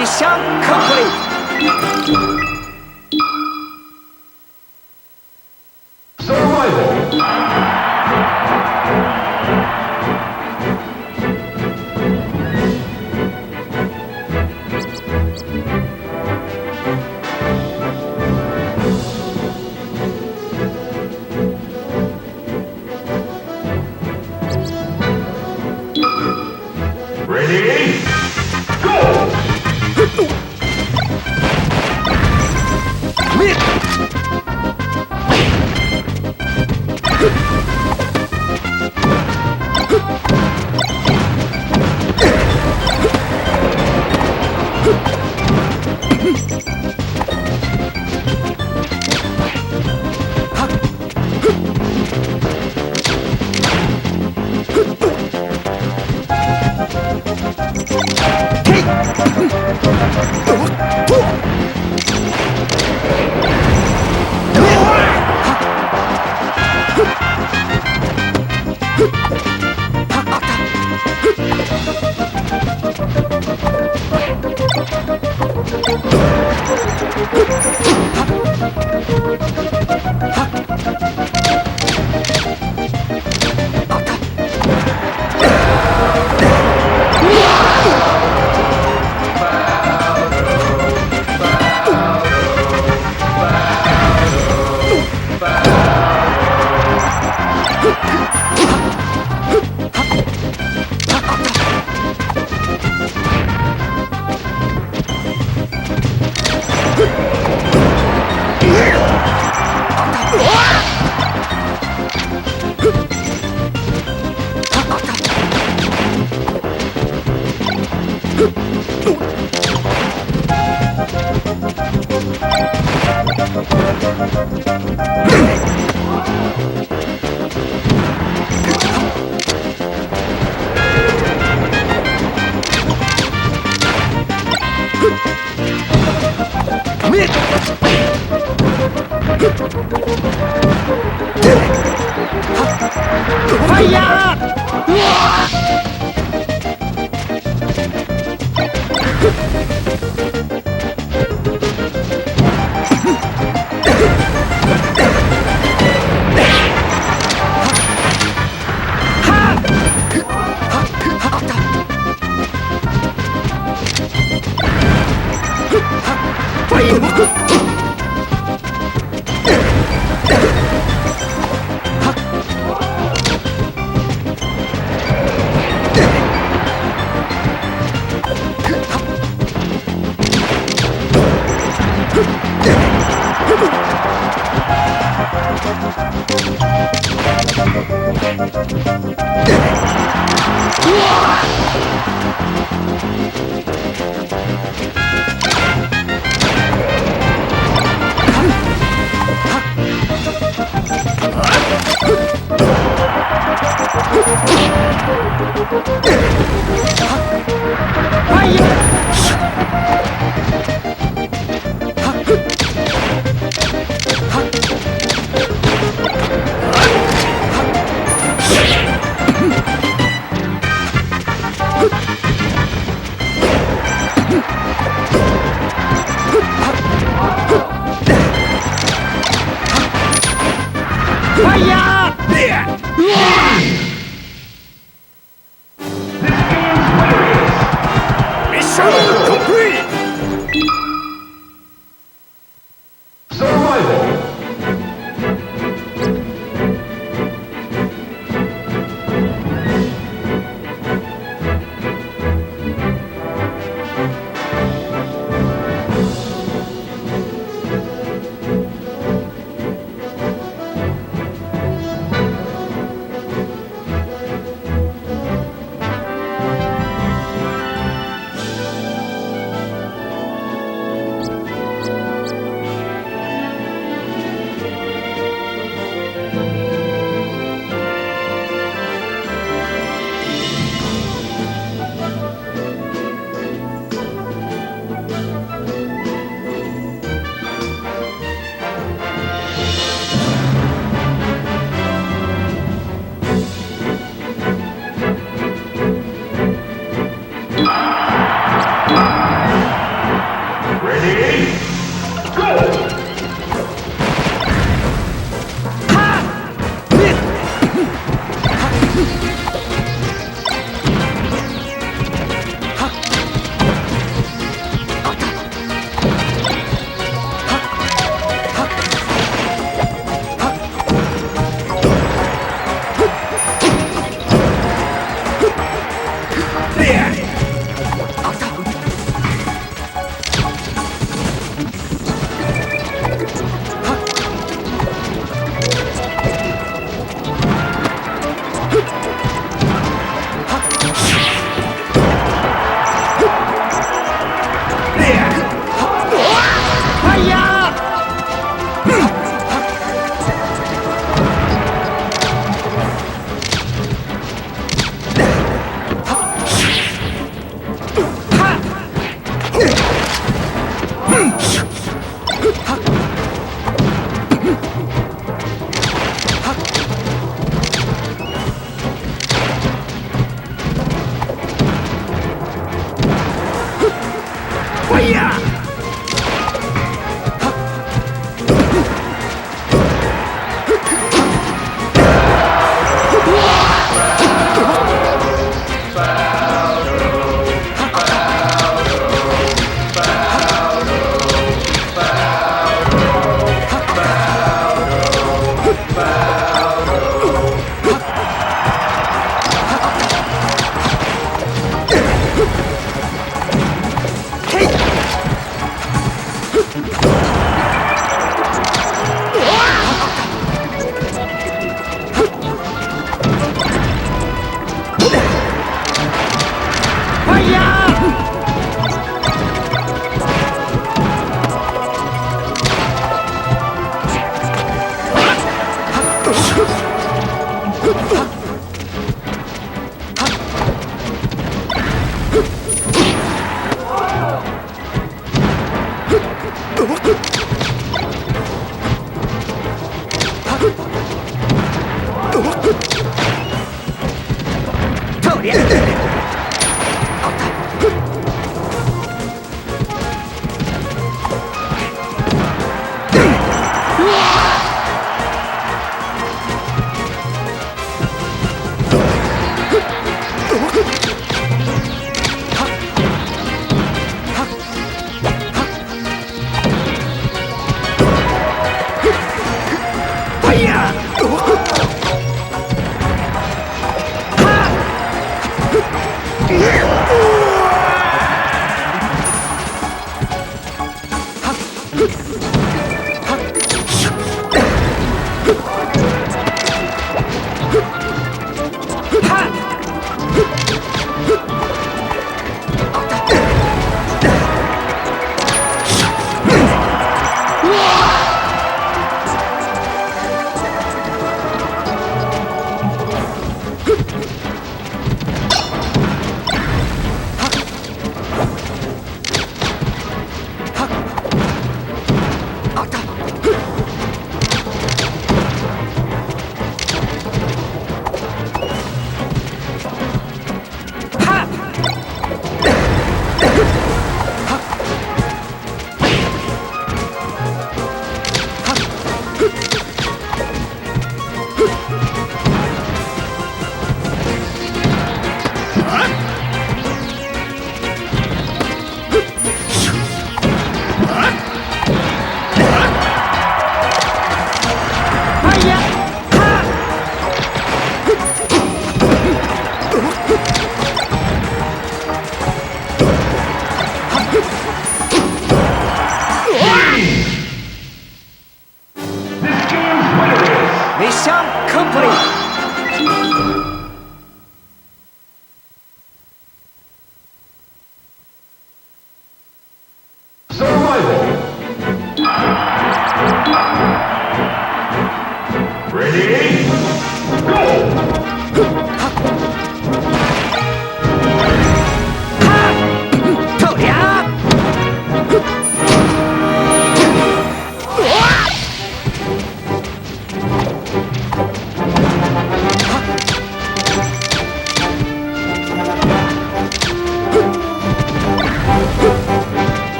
미션 컴플리트! Ready? Go! Mission complete! Survival. Ready? Go! Hiya!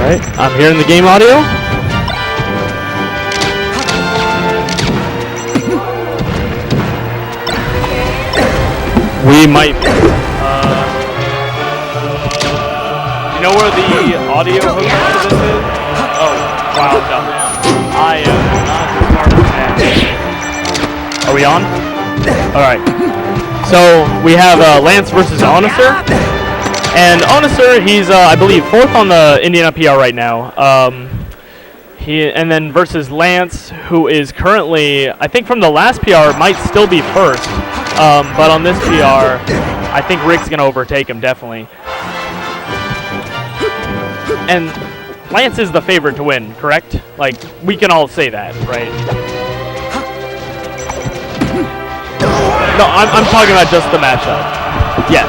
Alright, I'm hearing the game audio. We might be. You know where the audio hookup to this is? Oh, wow, no. I am not part of that. Are we on? Alright. So, we have Lance versus Onacer. And Onacer, he's, I believe, 4th on the Indiana PR right now. And then versus Lance, who is currently, I think from the last PR, might still be 1st. But on this PR, I think Rick's going to overtake him, definitely. And Lance is the favorite to win, correct? Like, we can all say that, right? No, I'm talking about just the matchup. Yeah,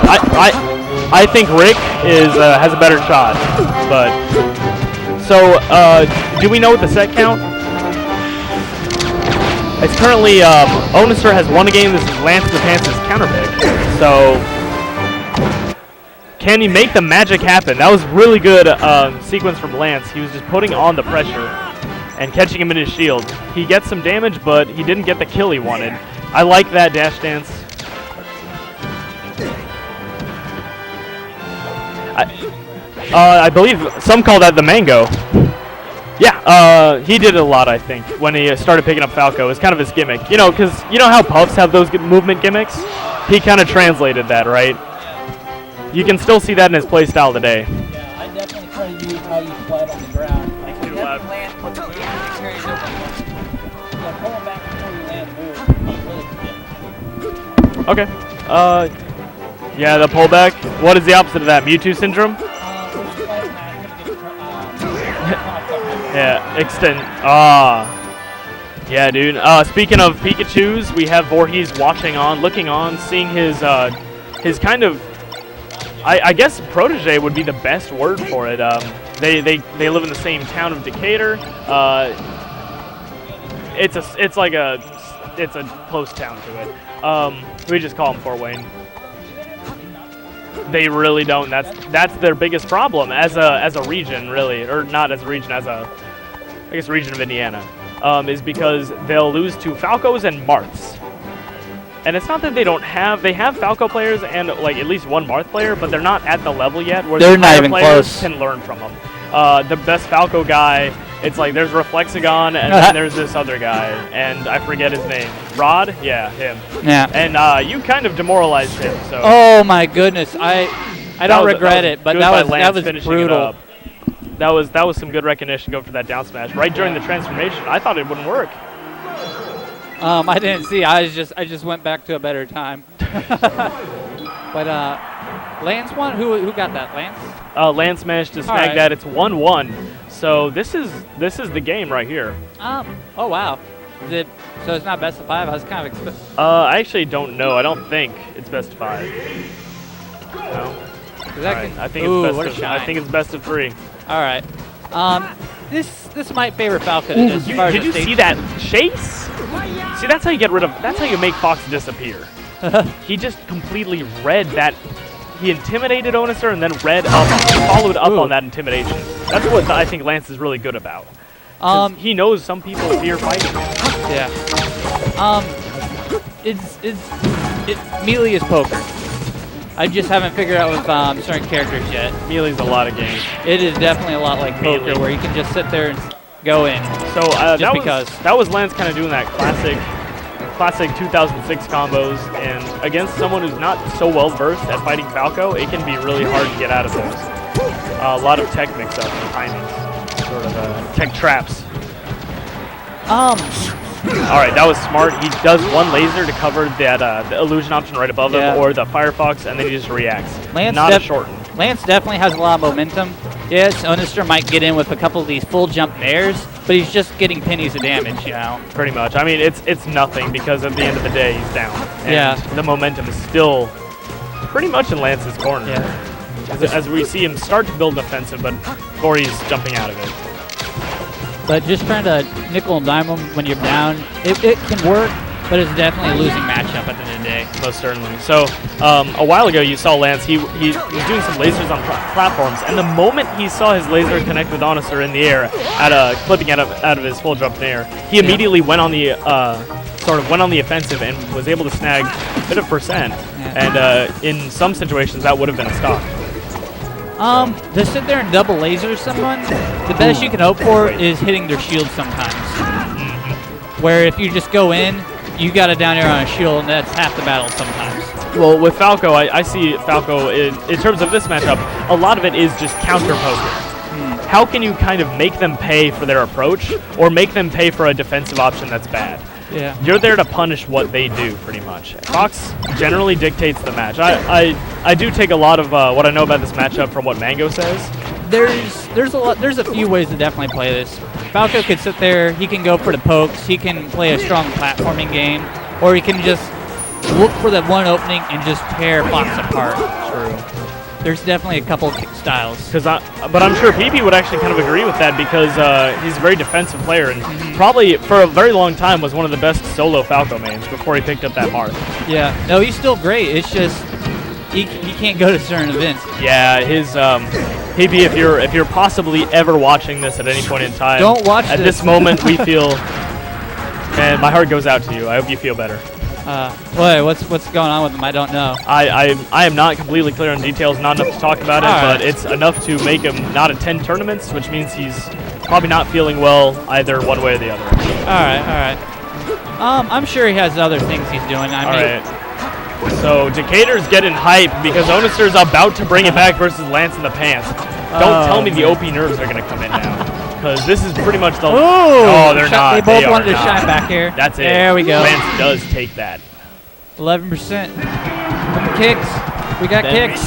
I think Rick has a better shot, but so do we know what the set count? It's currently Onacer has won a game. This is LanceInThePants' counter pick. So can he make the magic happen? That was really good sequence from Lance. He was just putting on the pressure and catching him in his shield. He gets some damage, but he didn't get the kill he wanted. I like that dash dance. I believe some call that the mango. Yeah, he did it a lot, I think, when he started picking up Falco. It's kind of his gimmick. You know, because you know how Puffs have those movement gimmicks? He kind of translated that, right? You can still see that in his playstyle today. Yeah, I definitely try to use how you slide on the ground. Like, Too loud. Land puts the carries open. Yeah, pulling back before you land move. Really good. Okay. Yeah, the pullback. What is the opposite of that? Mewtwo syndrome? Yeah, extend. Yeah, dude. Speaking of Pikachus, we have Voorhese watching on, looking on, seeing his kind of, I guess protege would be the best word for it. They live in the same town of Decatur. It's a close town to it. We just call him Fort Wayne. They really don't. That's their biggest problem as a region, really, or not as a region, as a, I guess, region of Indiana, is because they'll lose to Falcos and Marths. And it's not that they have Falco players and like at least one Marth player, but they're not at the level yet where they're the not even players close. Can learn from them. The best Falco guy, it's like there's Reflexagon and then there's this other guy, and I forget his name. Rod? Yeah, him. Yeah. And you kind of demoralized him. So. Oh my goodness, I don't regret it, but that was brutal. That was some good recognition going for that down smash right during the transformation. I thought it wouldn't work. I didn't see. I just went back to a better time. But Lance won. Who got that? Lance? Lance managed to snag that. It's 1-1. So this is the game right here. Oh wow. So it's not best of 5? I was kind of expecting. I actually don't know. I don't think it's best of 5. No. I think it's best of 3. All right. This might favor Falcon. Did you see that chase? See, that's how you get rid of. That's how you make Fox disappear. He just completely read that. He intimidated Onacer and then followed up on that intimidation. That's what I think Lance is really good about. He knows some people fear fighting him. Yeah. Melee is poker. I just haven't figured out with certain characters yet. Melee's a lot of games. It is definitely a lot like poker, where you can just sit there and go in. So that was Lance kind of doing that classic 2006 combos, and against someone who's not so well versed at fighting Falco, it can be really hard to get out of those. A lot of tech mix-ups and timings, sort of tech traps. All right, that was smart. He does one laser to cover that the illusion option right above him, or the Firefox, and then he just reacts. Not a shorten. Lance definitely has a lot of momentum. Yes, Onacer might get in with a couple of these full jump airs, but he's just getting pennies of damage, you know. Pretty much. I mean, it's nothing because at the end of the day, he's down. And the momentum is still pretty much in Lance's corner. Yeah. As we see him start to build an offensive, but before he's jumping out of it. But just trying to nickel and dime him when you're down, it can work, but it's definitely a losing matchup at the end of the day. Most certainly. So a while ago, you saw Lance. He was doing some lasers on platforms, and the moment he saw his laser connect with Onaster in the air, clipping out of his full jump in the air, he immediately went on the went on the offensive and was able to snag a bit of percent. And in some situations, that would have been a stock. To sit there and double laser someone, the best you can hope for is hitting their shield sometimes. Where if you just go in, you got to down air on a shield, and that's half the battle sometimes. Well, with Falco, I see Falco in terms of this matchup, a lot of it is just counter poker. How can you kind of make them pay for their approach, or make them pay for a defensive option that's bad? Yeah. You're there to punish what they do, pretty much. Fox generally dictates the match. I do take a lot of what I know about this matchup from what Mango says. There's a few ways to definitely play this. Falco could sit there, he can go for the pokes, he can play a strong platforming game, or he can just look for that one opening and just tear Fox apart. True. There's definitely a couple styles. But I'm sure PP would actually kind of agree with that because he's a very defensive player and probably for a very long time was one of the best solo Falco mains before he picked up that Marth. Yeah, no, he's still great. It's just he can't go to certain events. Yeah, his PP, if you're possibly ever watching this at any point in time, don't watch at this moment we feel, and my heart goes out to you. I hope you feel better. What's going on with him? I don't know. I am not completely clear on details, not enough to talk about it, but it's enough to make him not attend tournaments, which means he's probably not feeling well either one way or the other. All right. I'm sure he has other things he's doing. All right. So Decatur's getting hype because Onaster's about to bring it back versus LanceInThePants. Don't tell me the OP nerves are going to come in now. Because this is pretty much the... Oh, they're not. They both wanted to shine back here. That's it. There we go. Lance does take that. 11%. Kicks. We got kicks.